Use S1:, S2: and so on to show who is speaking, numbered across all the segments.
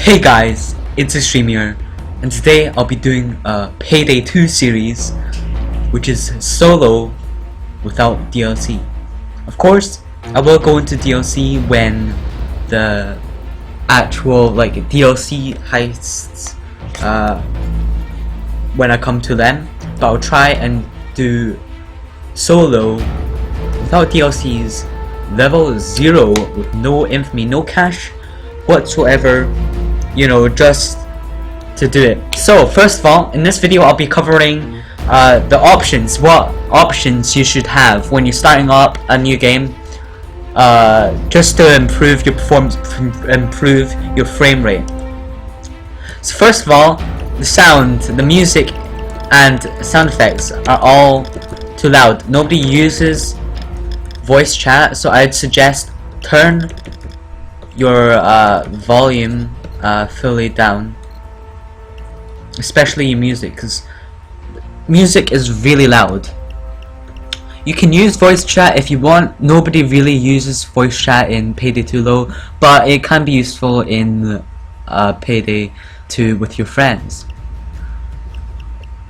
S1: Hey guys, it's Xtreme here, and today I'll be doing a Payday 2 series, which is solo without DLC. Of course, I will go into DLC when the actual DLC heists, when I come to them, but I'll try and do solo without DLCs, level 0 with no infamy, no cash whatsoever, just to do it. So first of all, in this video I'll be covering the options, what options you should have when you're starting up a new game, just to improve your performance, improve your frame rate. So first of all, the sound, the music and sound effects are all too loud. Nobody uses voice chat, so I'd suggest turn your volume fully down, especially your music, because music is really loud. You can use voice chat if you want. Nobody really uses voice chat in Payday 2 though, but it can be useful in Payday 2 with your friends.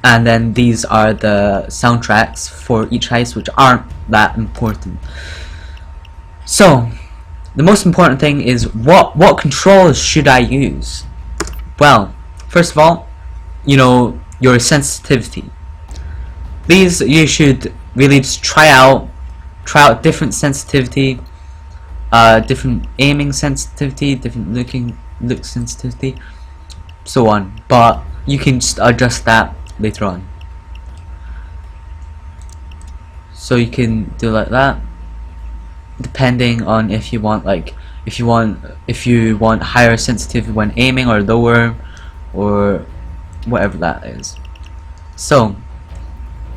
S1: And then these are the soundtracks for each heist, which aren't that important. So the most important thing is what controls should I use? Well, first of all, your sensitivity. These you should really just try out different sensitivity, different aiming sensitivity, different look sensitivity, so on. But you can just adjust that later on. So you can do like that, depending on if you want higher sensitivity when aiming or lower, or whatever that is. So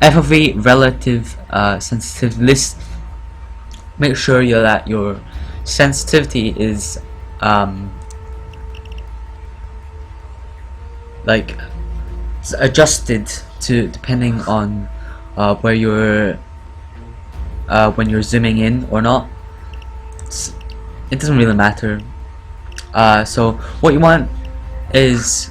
S1: FOV relative sensitivity list. Make sure that your sensitivity is adjusted to depending on where you're when you're zooming in or not. It doesn't really matter. So what you want is,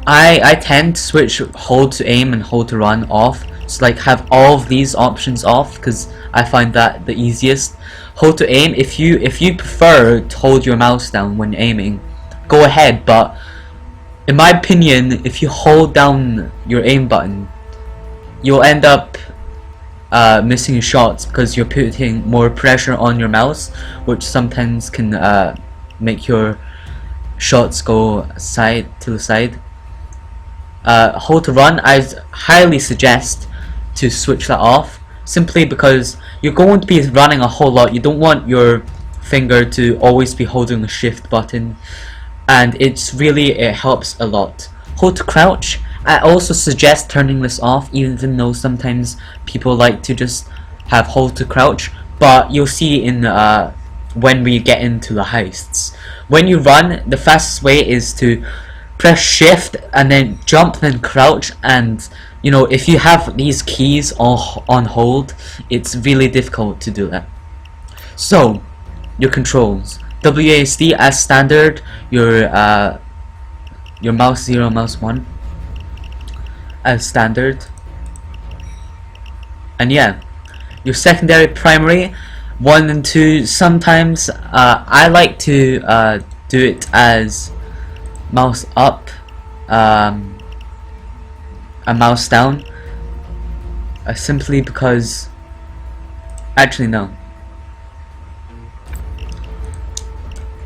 S1: I tend to switch hold to aim and hold to run off. So have all of these options off, because I find that the easiest. Hold to aim, if you prefer to hold your mouse down when aiming, go ahead, but in my opinion, if you hold down your aim button, you'll end up missing shots, because you're putting more pressure on your mouse, which sometimes can make your shots go side to the side. Hold to run, I highly suggest to switch that off, simply because you're going to be running a whole lot. You don't want your finger to always be holding the shift button, and it helps a lot. Hold to crouch, I also suggest turning this off, even though sometimes people like to just have hold to crouch. But you'll see in when we get into the heists, when you run, the fastest way is to press shift and then jump, then crouch. And if you have these keys on hold, it's really difficult to do that. So your controls: WASD as standard, your mouse 0, mouse 1 as standard, and yeah, your secondary, primary 1 and 2. Sometimes I like to do it as mouse up, a mouse down, simply because, actually no.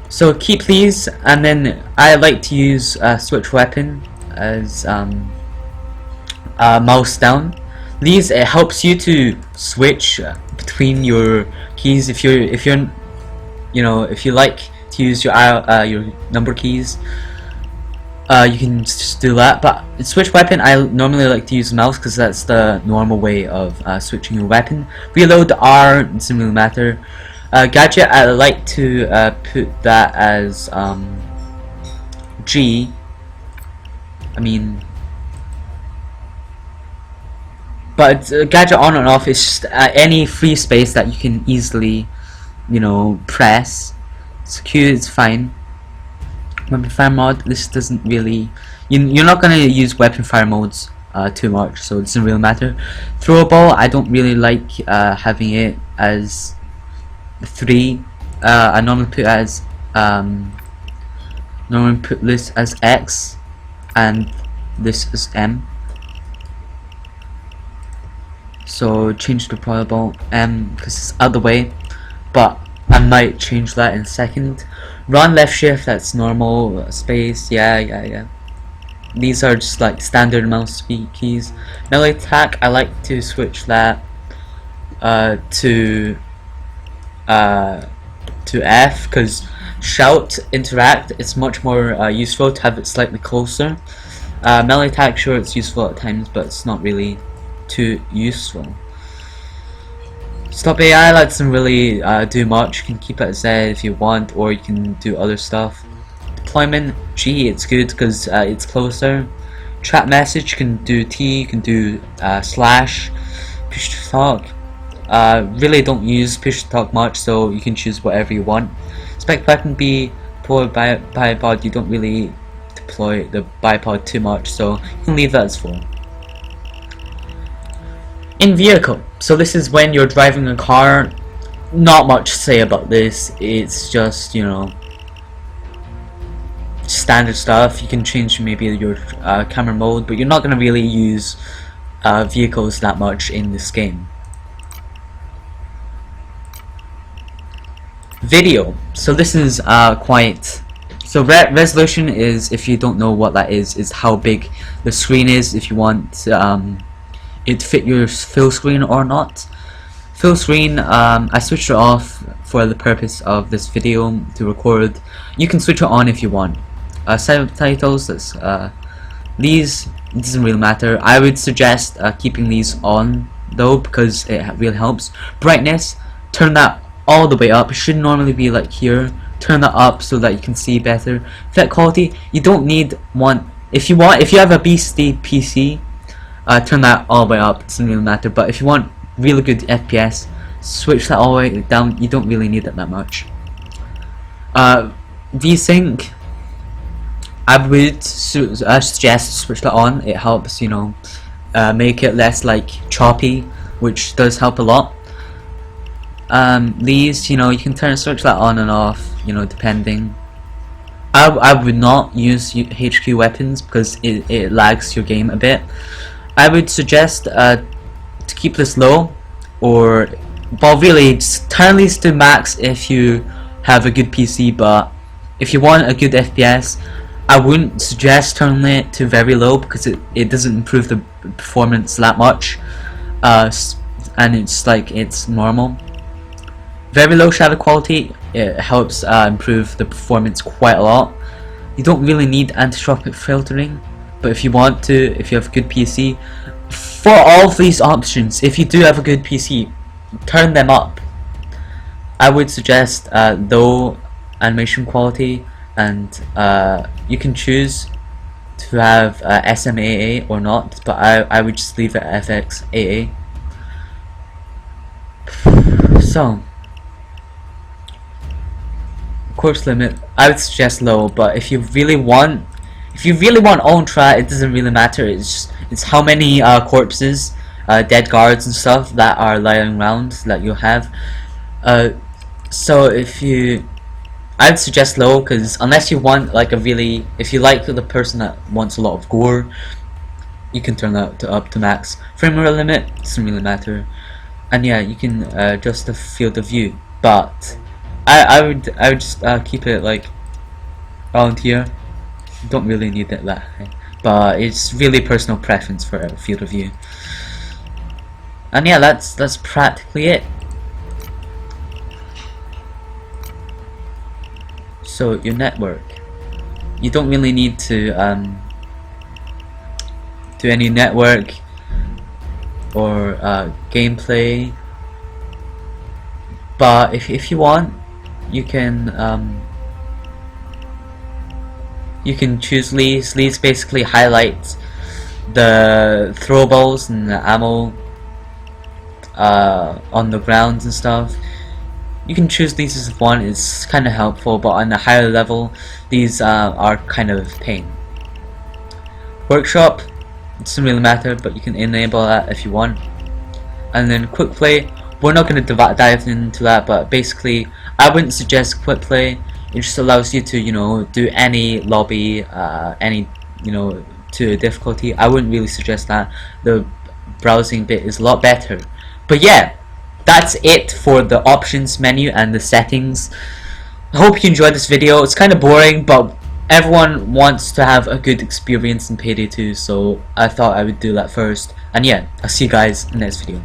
S1: So keep these, and then I like to use switch weapon as mouse down. These, it helps you to switch between your keys. If you like to use your number keys, you can just do that. But switch weapon, I normally like to use the mouse, because that's the normal way of switching your weapon. Reload R, doesn't really matter. Gadget, I like to put that as G. But gadget on and off is just any free space that you can easily, press. So Q is fine. Weapon fire mod, this doesn't really, you're not gonna use weapon fire modes too much, so it doesn't really matter. Throwable, I don't really like having it as 3. I normally put it as normally put this as X and this is M. So change to probable M because it's out of the way, but I might change that in a second. Run left shift, that's normal. Space, yeah. These are just like standard mouse keys. Melee attack, I like to switch that to F, because shout interact, it's much more useful to have it slightly closer. Melee attack, sure, it's useful at times, but it's not really too useful. Stop AI, that doesn't really do much. You can keep it at Z if you want, or you can do other stuff. Deployment, G, it's good because it's closer. Trap message, you can do T, you can do slash. Push to talk, really don't use push to talk much, so you can choose whatever you want. Spec weapon B, deploy bipod, you don't really deploy the bipod too much, so you can leave that as 4. In vehicle, so this is when you're driving a car. Not much to say about this, it's just, you know, standard stuff. You can change maybe your camera mode, but you're not going to really use vehicles that much in this game. Video, so this is quite, so resolution is, if you don't know what that is how big the screen is, if you want it fit your full screen or not. Full screen, I switched it off for the purpose of this video to record. You can switch it on if you want. Subtitles, that's these, it doesn't really matter. I would suggest keeping these on though, because it really helps. Brightness, turn that all the way up. It should normally be like here. Turn that up so that you can see better. Fit quality, you don't need one. If you have a beastie PC, turn that all the way up. It doesn't really matter. But if you want really good FPS, switch that all the way down. You don't really need it that much. VSync, I would suggest switch that on. It helps, you know, make it less like choppy, which does help a lot. These, you know, you can switch that on and off, you know, depending. I would not use HQ weapons because it lags your game a bit. I would suggest to keep this low, or well, really just turn these to max if you have a good PC. But if you want a good FPS, I wouldn't suggest turning it to very low because it doesn't improve the performance that much, and it's like it's normal. Very low shadow quality, it helps improve the performance quite a lot. You don't really need anisotropic filtering, but if you want to, if you have a good PC, for all of these options, if you do have a good PC, turn them up. I would suggest low animation quality, and you can choose to have SMAA or not, but I would just leave it FXAA. So, course limit, I would suggest low, but if you really want ultra, it doesn't really matter. It's how many corpses, dead guards and stuff that are lying around that you'll have. So I would suggest low, because unless you want like if you like the person that wants a lot of gore, you can turn that up to max. Frame rate limit doesn't really matter, and yeah, you can adjust the field of view, but I would just keep it like around here. You don't really need it that high, but it's really personal preference for a field of view. And yeah, that's practically it. So your network, you don't really need to do any network or gameplay, but if you want, you can choose leads. Leads basically highlight the throwables and the ammo on the ground and stuff. you can choose these as one. It's kind of helpful, but on a higher level, these are kind of pain. Workshop, it doesn't really matter, but you can enable that if you want. And then quick play, we're not going to dive into that, but basically I wouldn't suggest quick play. It just allows you to, you know, do any lobby, any, you know, to a difficulty. I wouldn't really suggest that. The browsing bit is a lot better. But yeah, that's it for the options menu and the settings. I hope you enjoyed this video. It's kind of boring, but everyone wants to have a good experience in Payday 2, so I thought I would do that first. And yeah, I'll see you guys in the next video.